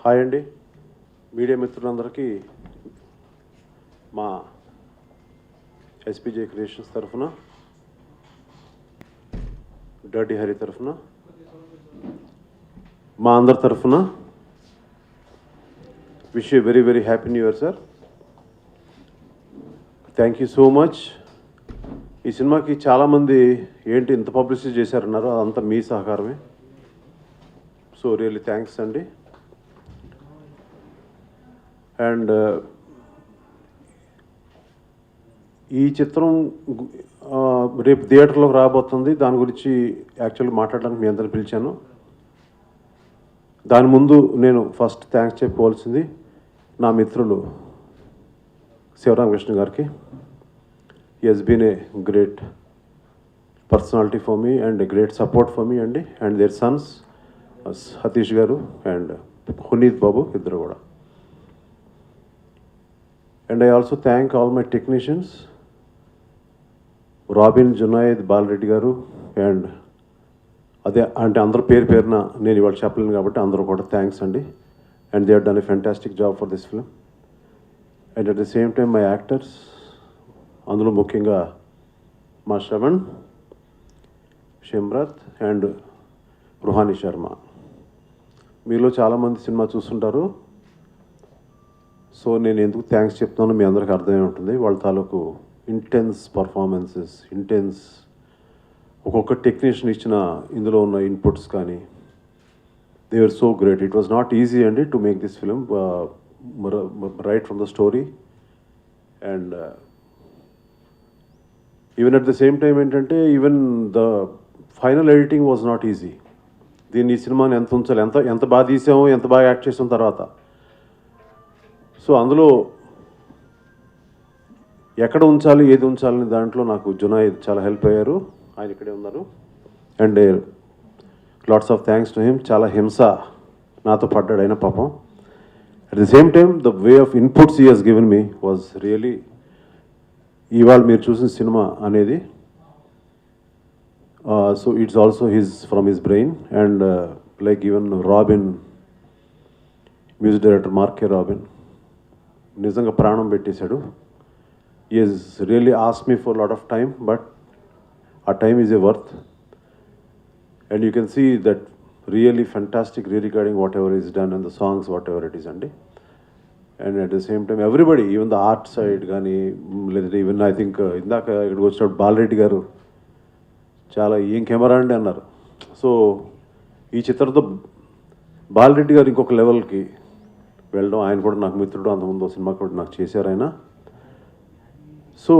Hi అండి, media మిత్రులందరికీ మా ఎస్పీజే క్రియేషన్స్ తరఫున, డర్టీ హరి తరఫున, మా అందరి తరఫున wish you very very happy new year sir. Thank you so much. ఈ సినిమాకి చాలామంది ఏంటి ఇంత పబ్లిసిటీ చేశారన్నారు, అదంతా మీ సహకారమే. సో రియల్లీ థ్యాంక్స్ అండి. అండ్ ఈ చిత్రం రేపు థియేటర్లోకి రాబోతుంది. దాని గురించి యాక్చువల్గా మాట్లాడడానికి మీ అందరిని పిలిచాను. దాని ముందు నేను ఫస్ట్ థ్యాంక్స్ చెప్పుకోవాల్సింది నా మిత్రులు శివరామకృష్ణ గారికి. He has been a great personality for me and a great support for me అండి. అండ్ దేర్ సన్స్ సతీష్ గారు అండ్ హునీత్ బాబు ఇద్దరు కూడా. And I also thank all my technicians, Robin, Junaid, Balreddy garu, and అదే అంటే అందరూ పేరు పేరున నేను ఇవాళ చెప్పలేను కాబట్టి అందరూ కూడా థ్యాంక్స్ అండి. And they have done a fantastic job for this film. And at the same time my actors, అందులో ముఖ్యంగా మా శ్రవణ్, షిమ్రత్ అండ్ రుహాని శర్మ. మీలో చాలామంది సినిమా చూస్తుంటారు, సో నేను ఎందుకు థ్యాంక్స్ చెప్తున్నానో మీ అందరికీ అర్థమై ఉంటుంది. వాళ్ళ తాలూకు ఇంటెన్స్ పర్ఫార్మెన్సెస్, ఇంటెన్స్ ఒక్కొక్క టెక్నీషియన్ ఇచ్చిన ఇందులో ఉన్న ఇన్పుట్స్ కానీ they are so great. It was not easy అండి to make this film right from the story. And even at the same time ఏంటంటే even the final editing was not easy. దీన్ని ఈ సినిమాని ఎంత ఉంచాలి, ఎంత బాగా తీసామో, ఎంత బాగా యాక్ట్ చేసిన తర్వాత. సో అందులో ఎక్కడ ఉంచాలి, ఏది ఉంచాలని దాంట్లో నాకు జునాయిద్ చాలా హెల్ప్ అయ్యారు. ఆయన ఇక్కడే ఉన్నారు. And lots of thanks to him. చాలా హింస నాతో పడ్డాడు ఆయన పాపం. At the same time the way of inputs he has given me was really, ఇవాళ మీరు చూసిన సినిమా అనేది so it's also from his brain. And like even Robin, music director మార్కే రాబిన్ నిజంగా ప్రాణం పెట్టేశాడు. he has really asked me for a lot of time, but our time is a worth. And you can see that really fantastic re-recording whatever is done and the songs whatever it is andi. And at the same time everybody, even the art side gaani, even I think indaka ikkadiki vachinappudu Balreddy garu చాలా ఏం camera అండి అన్నారు. So ఈ చిత్రంతో బాలరెడ్డి గారు ఇంకొక లెవెల్కి వెళ్ళడం, ఆయన కూడా నాకు మిత్రుడు, అంతకుముందు సినిమా కూడా నాకు చేశారు ఆయన. So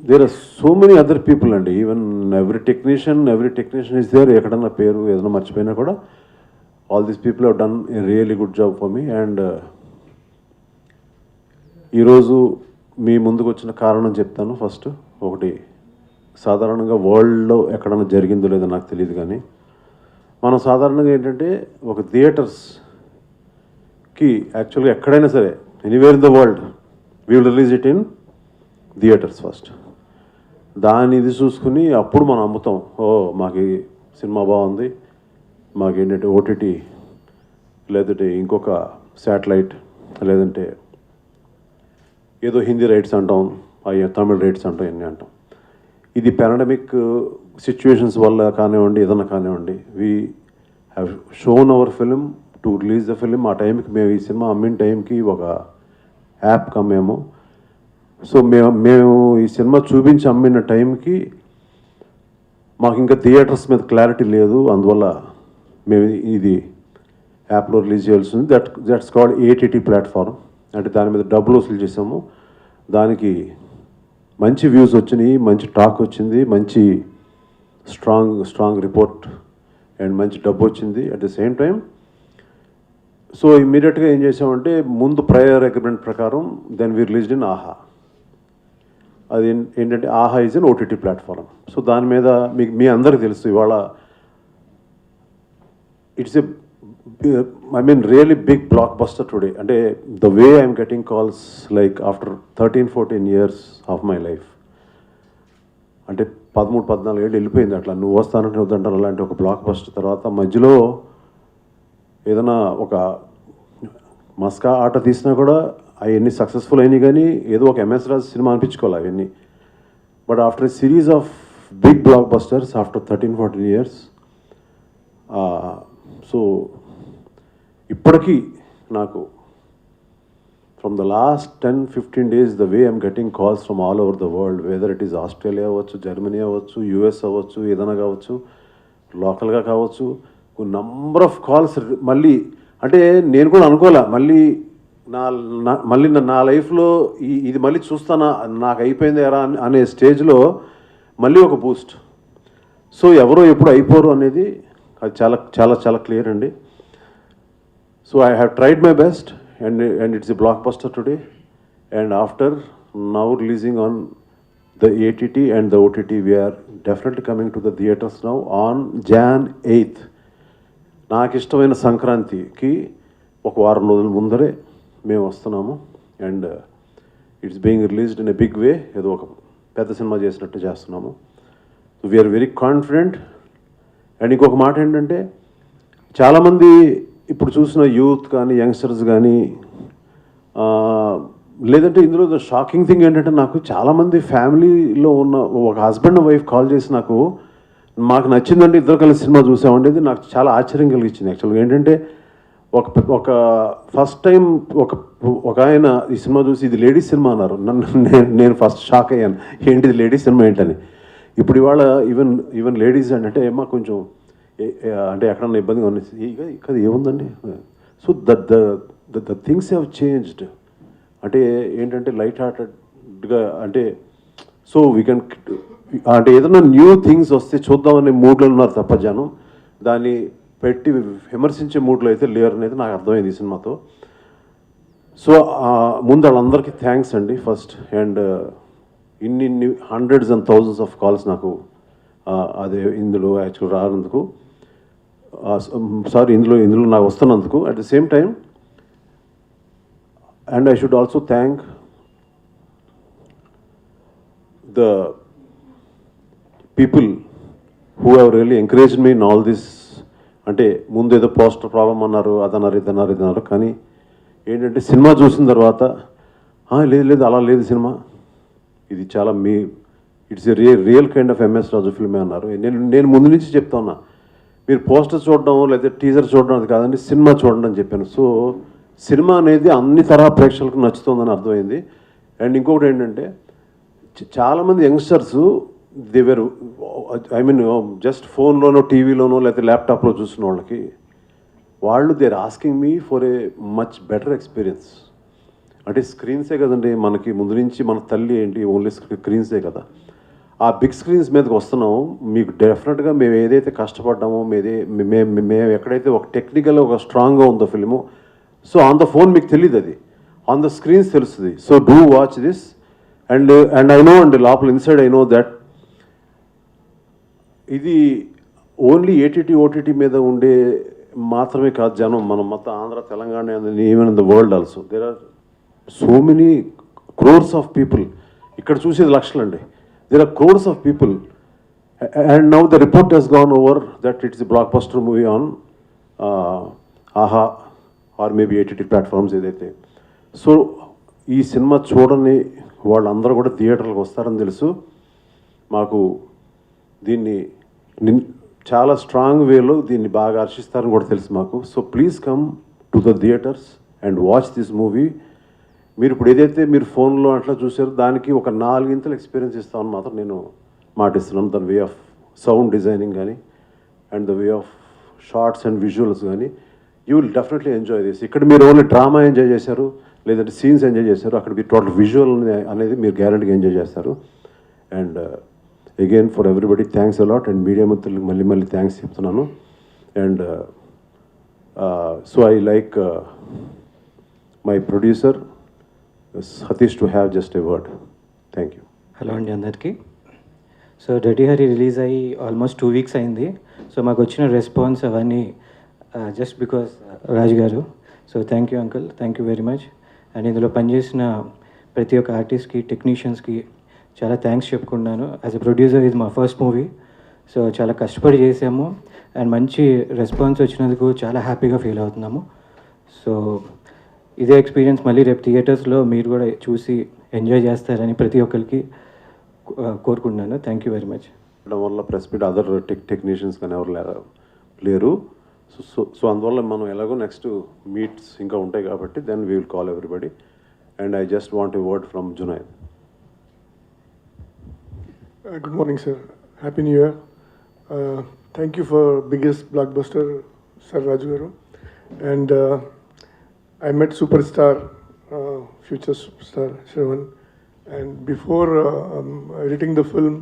there are so many other people అండి. Even every technician is there. ఎక్కడన్నా పేరు ఏదైనా మర్చిపోయినా కూడా all these people have done a really good job for me. And ఈరోజు మీ ముందుకు వచ్చిన కారణం చెప్తాను. ఫస్ట్ ఒకటి, సాధారణంగా వరల్డ్లో ఎక్కడన్నా జరిగిందో లేదో నాకు తెలియదు, కానీ మనం సాధారణంగా ఏంటంటే ఒక థియేటర్స్కి యాక్చువల్గా ఎక్కడైనా సరే anywhere in the world we will release it in theatres first. దాన్ని ఇది చూసుకుని అప్పుడు మనం అమ్ముతాం. మాకు ఈ సినిమా బాగుంది, మాకేంటంటే ఓటీటీ లేదంటే ఇంకొక శాటిలైట్ లేదంటే ఏదో హిందీ రైట్స్ అంటాం, అయ్యో తమిళ రైట్స్ అంటాం, ఇవన్నీ అంటాం. ఇది పాండమిక్ సిచ్యువేషన్స్ వల్ల కానివ్వండి, ఏదన్నా కానివ్వండి, we have shown hour film to release the film. ఆ టైంకి మేము ఈ సినిమా అమ్మిన టైంకి ఒక యాప్ కమ్మాము. సో మేము ఈ సినిమా చూపించి అమ్మిన టైంకి మాకు ఇంకా థియేటర్స్ మీద క్లారిటీ లేదు. అందువల్ల మేము ఇది యాప్లో రిలీజ్ చేయాల్సి ఉంది. That's called ATT platform. అంటే దాని మీద డబ్బులు వసూలు చేసాము. దానికి మంచి వ్యూస్ వచ్చినాయి, మంచి టాక్ వచ్చింది, మంచి స్ట్రాంగ్ రిపోర్ట్ అండ్ మంచి డబ్బు వచ్చింది. At the same time so ఇమ్మీడియట్గా ఏం చేసామంటే ముందు ప్రయర్ అగ్రిమెంట్ ప్రకారం then we released in Aha. అది ఏంటంటే Aha is an OTT platform. So దాని మీద మీ అందరికీ తెలుసు ఇవాళ it's I mean really big blockbuster today. అంటే the way I'm getting calls like after 13-14 years of my life, అంటే 13-14 ఏళ్ళు వెళ్ళిపోయింది అట్లా. నువ్వు వస్తానంటే వద్దంటారు అలాంటి ఒక బ్లాక్ బస్టర్ తర్వాత మధ్యలో ఏదైనా ఒక మస్కా ఆట తీసినా కూడా అవన్నీ సక్సెస్ఫుల్ అయినాయి, కానీ ఏదో ఒక ఎంఎస్ రాజు సినిమా అనిపించుకోవాలి అవన్నీ. But after a series of big blockbusters after 13-14 years, so ఇప్పటికీ నాకు from the last 10-15 days the way I'm getting calls from all over the world, whether it is Australia అవ్వచ్చు, జర్మనీ అవ్వచ్చు, US అవ్వచ్చు, ఏదైనా కావచ్చు, లోకల్గా కావచ్చు, number of calls. మళ్ళీ అంటే నేను కూడా అనుకోలే మళ్ళీ నా లైఫ్లో ఇది మళ్ళీ చూస్తానా, నాకు అయిపోయింది ఎరా అనే స్టేజ్లో మళ్ళీ ఒక బూస్ట్. సో ఎవరో ఎప్పుడు అయిపోరు అనేది అది చాలా చాలా చాలా క్లియర్ అండి. So I have tried my best and it's a blockbuster today, and after now releasing on the ATT and the OTT, we are definitely coming to the theatres now on Jan 8th. నాకు ఇష్టమైన సంక్రాంతికి ఒక వారం రోజుల ముందరే మేము వస్తున్నాము, and it's being released in a big way. ఏదో ఒక పెద్ద సినిమా చేసినట్టు చేస్తున్నాము. So we are very confident. And ఇంకొక మాట ఏంటంటే, చాలామంది ఇప్పుడు చూసిన యూత్ కానీ యంగ్స్టర్స్ కానీ, లేదంటే ఇందులో షాకింగ్ థింగ్ ఏంటంటే, నాకు చాలామంది ఫ్యామిలీలో ఉన్న ఒక హస్బెండ్ వైఫ్ కాల్ చేసి మాకు నచ్చిందంటే ఇద్దరు కలిసి సినిమా చూసామండి. ఇది నాకు చాలా ఆశ్చర్యం కలిగించింది. యాక్చువల్గా ఏంటంటే, ఒక ఫస్ట్ టైం ఒక ఆయన ఈ సినిమా చూసి ఇది లేడీస్ సినిమా అన్నారు. నేను ఫస్ట్ షాక్ అయ్యాను, ఏంటిది లేడీస్ సినిమా ఏంటని. ఇప్పుడు ఇవాళ ఈవెన్ లేడీస్ అంటే ఏమో కొంచెం అంటే ఎక్కడన్నా ఇబ్బందిగా ఉన్నాయి, ఇక ఏముందండి. So the things have changed. అంటే ఏంటంటే లైట్ హార్టెడ్గా, అంటే సో వీ కెన్ అంటే ఏదైనా న్యూ థింగ్స్ వస్తే చూద్దామనే మూడ్లో ఉన్నారు తప్ప జనం దాన్ని పెట్టి విమర్శించే మూడ్లో అయితే లేరు అనేది నాకు అర్థమైంది ఈ సినిమాతో. సో ముందు వాళ్ళందరికీ థ్యాంక్స్ అండి ఫస్ట్. అండ్ ఇన్ని hundreds and thousands of calls నాకు అదే ఇందులో యాక్చువల్ రానందుకు, సారీ ఇందులో నాకు వస్తున్నందుకు. At the same time, and I should also thank the people who have really encouraged me in all this. అంటే ముందు ఏదో పోస్టర్ ప్రాబ్లం అన్నారు, ఇదన్నారు, కానీ ఏంటంటే సినిమా చూసిన తర్వాత లేదు అలా లేదు సినిమా, ఇది చాలా it's a real kind of MS Raju ఫిల్మే అన్నారు. నేను ముందు నుంచి చెప్తా ఉన్నా, మీరు పోస్టర్ చూడడం లేదా టీజర్ చూడడం అది కాదండి, సినిమా చూడండి అని చెప్పాను. సో సినిమా అనేది అన్ని తరహా ప్రేక్షకులకు నచ్చుతుందని అర్థమైంది. అండ్ ఇంకొకటి ఏంటంటే, చాలామంది యంగ్స్టర్స్ దేవర్ జస్ట్ ఫోన్లోనో టీవీలోనో లేకపోతే ల్యాప్టాప్లో చూసిన వాళ్ళు they're asking me for a much better experience. అంటే స్క్రీన్సే కదండి మనకి ముందు నుంచి, మన తల్లి ఏంటి ఓన్లీ స్క్రీన్సే కదా. ఆ బిగ్ స్క్రీన్స్ మీదకి వస్తున్నాము, మీకు డెఫినెట్గా మేము ఏదైతే కష్టపడ్డామో మేము ఎక్కడైతే ఒక టెక్నికల్ ఒక స్ట్రాంగ్గా ఉందో film, so on the phone మీకు తెలియదు, అది ఆన్ ద స్క్రీన్స్ తెలుస్తుంది. So do watch this. And I know and లోపల ఇన్సైడ్ ఐ నో దట్ ఇది ఓన్లీ ఏటీటీ ఓటీటీ మీద ఉండే మాత్రమే కాదు జనం, మనం మొత్తం Andhra Telangana even in the world also there are so many crores of people. ఇక్కడ చూసేది లక్షలండి, there are crores of people. And now the report has gone over that it's the block buster movie on ఆహా or maybe ATT platforms ఏదైతే. So ఈ cinema చూడని వాళ్ళందరూ కూడా థియేటర్లకు వస్తారని తెలుసు. మాకు దీన్ని చాలా స్ట్రాంగ్ వేలో దీన్ని బాగా హర్షిస్తారని కూడా తెలుసు మాకు. So please come to the theatres and watch this movie. మీరు ఇప్పుడు ఏదైతే మీరు ఫోన్లో అట్లా చూసారో దానికి ఒక 4 ఇంతలు ఎక్స్పీరియన్స్ ఇస్తామని మాత్రం నేను మాటిస్తున్నాను. The way of sound designing కానీ and the way of shots and visuals కానీ you will definitely enjoy this. ఇక్కడ మీరు ఓన్లీ డ్రామా ఎంజాయ్ చేశారు, లేదంటే సీన్స్ ఎంజాయ్ చేశారు, అక్కడ మీరు టోటల్ విజువల్ అనేది మీరు గ్యారంటీగా ఎంజాయ్ చేస్తారు. And again for everybody thanks a lot. And media మిత్రులకు మళ్ళీ థ్యాంక్స్ చెప్తున్నాను. And so I like my producer Satish to have just a word. Thank you. Hello అండి అందరికీ. సో డర్టీ హరి రిలీజ్ అయ్యి ఆల్మోస్ట్ 2 weeks అయింది. సో మాకు వచ్చిన రెస్పాన్స్ అవన్నీ జస్ట్ బికాస్ రాజు గారు. So thank you uncle, thank you very much. And ఇందులో పనిచేసిన ప్రతి ఒక్క ఆర్టిస్ట్కి, టెక్నీషియన్స్కి చాలా థ్యాంక్స్ చెప్పుకున్నాను. యాజ్ ఎ ప్రొడ్యూసర్ ఇది మా ఫస్ట్ మూవీ, సో చాలా కష్టపడి చేసాము అండ్ మంచి రెస్పాన్స్ వచ్చినందుకు చాలా హ్యాపీగా ఫీల్ అవుతున్నాము. సో ఇదే ఎక్స్పీరియన్స్ మళ్ళీ రేపు థియేటర్స్లో మీరు కూడా చూసి ఎంజాయ్ చేస్తారని ప్రతి ఒక్కరికి కోరుకుంటున్నాను. Thank you very much. ఉండడం వల్ల ప్రెస్ మీట్ అదర్ టెక్నీషియన్స్ కానీ ఎవరు లేరు. సో అందువల్ల మనం ఎలాగో నెక్స్ట్ మీట్స్ ఇంకా ఉంటాయి కాబట్టి then we will call everybody. And I just want a word from Junaid. Good morning, sir. Happy New Year. Thank you for biggest blockbuster, Sir Raju Garu. And I met superstar, future superstar Shravan. And before editing the film,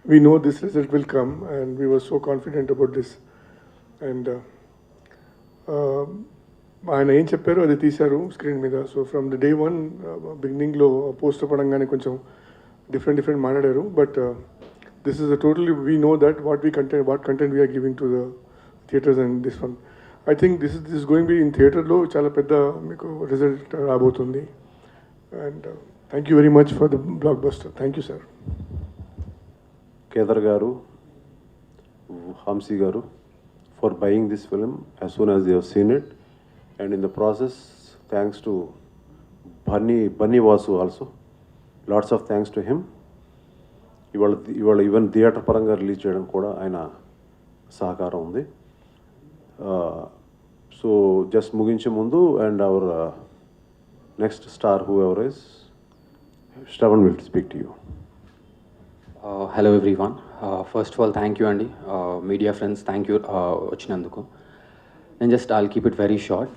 we know this result will come, and we were so confident about this. And ఆయన ఏం చెప్పారో అది తీశారు screen మీద. So from the day one బిగినింగ్లో poster పడంగానే కొంచెం different మాట్లాడారు. But this is totally we know that what content we are giving to the theatres and this one. I think this is going be in థియేటర్లో చాలా పెద్ద మీకు result రాబోతుంది. And thank you very much for the blockbuster. Thank you sir. Kedar garu, Hamsi గారు, for buying this film as soon as they have seen it, and in the process thanks to Bunny Vasu also, lots of thanks to him. ఇవాళ even theatre పరంగా release చేయడం కూడా ఆయన సహకారం ఉంది. So just ముగించే ముందు and our next star who ever is Shravan will speak to you. Hello everyone. First of all thank you అండి, మీడియా ఫ్రెండ్స్, థ్యాంక్ యూ వచ్చినందుకు. నేను just all keep it very short.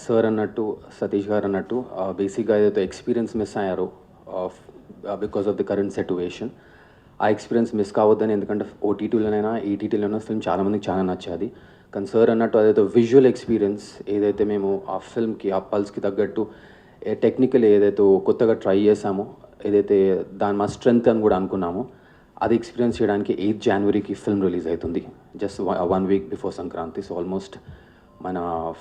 Sir అన్నట్టు, సతీష్ గారు అన్నట్టు బేసిక్గా ఏదైతే ఎక్స్పీరియన్స్ మిస్ అయ్యారో because of the current situation, ఆ ఎక్స్పీరియన్స్ మిస్ కావద్దని. ఎందుకంటే ఓటీటీలోనైనా ఈటీటీలోనైనా ఫిల్మ్ చాలామందికి చాలా నచ్చేది. కానీ సార్ అన్నట్టు అదైతే విజువల్ ఎక్స్పీరియన్స్ ఏదైతే మేము ఆ ఫిల్మ్కి ఆ పల్స్కి తగ్గట్టు టెక్నికల్ ఏదైతే కొత్తగా ట్రై చేసామో, ఏదైతే దాని మా స్ట్రెంగ్త్ అని కూడా అనుకున్నామో, అది ఎక్స్పీరియన్స్ చేయడానికి 8 జనవరికి ఫిల్మ్ రిలీజ్ అవుతుంది, just 1 week before Sankranti. So almost మన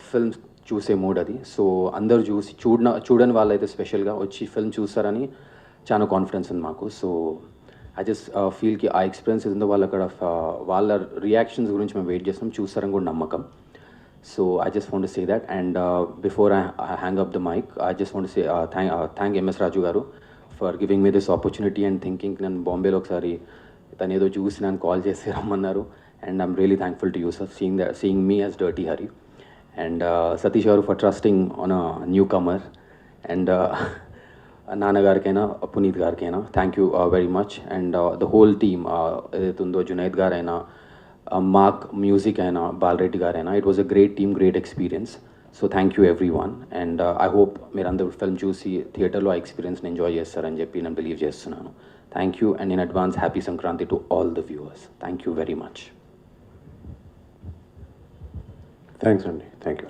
ఫిల్మ్ చూసే మూడ్ అది. సో అందరు చూసి చూడని వాళ్ళైతే స్పెషల్గా వచ్చి ఫిల్మ్ చూస్తారని చాలా కాన్ఫిడెన్స్ ఉంది మాకు. సో ఐ జస్ట్ ఫీల్కి ఆ ఎక్స్పీరియన్స్ ఏదో వాళ్ళు అక్కడ వాళ్ళ రియాక్షన్స్ గురించి మేము వెయిట్ చేస్తాం, చూస్తారని కూడా నమ్మకం. So I just want to say that. And before I hang up the mic, I just want to say thank MS Raju garu for giving me this opportunity and thinking. నేను బాంబేలో ఒకసారి తను ఏదో చూసి నన్ను కాల్ చేసి రమ్మన్నారు. And I'm really thankful to you sir, seeing me as dirty Hari. And Satish garu for trusting on a newcomer. And నాన్నగారికైనా పునీత్ గారికైనా thank you very much. And the whole team ఏదైతే ఉందో, జునైద్ గారైనా, మార్క్ మ్యూజిక్ అయినా, బాలరెడ్డి గారైనా, it was a great team, great experience. So thank you everyone. And I hope మీరు అందరూ film చూసి థియేటర్లో ఆ ఎక్స్పీరియన్స్ని ఎంజాయ్ చేస్తారని చెప్పి నేను బిలీవ్ చేస్తున్నాను. Thank you. And in advance happy Sankranti to all the viewers. Thank you very much. Thanks అండి. Thank you.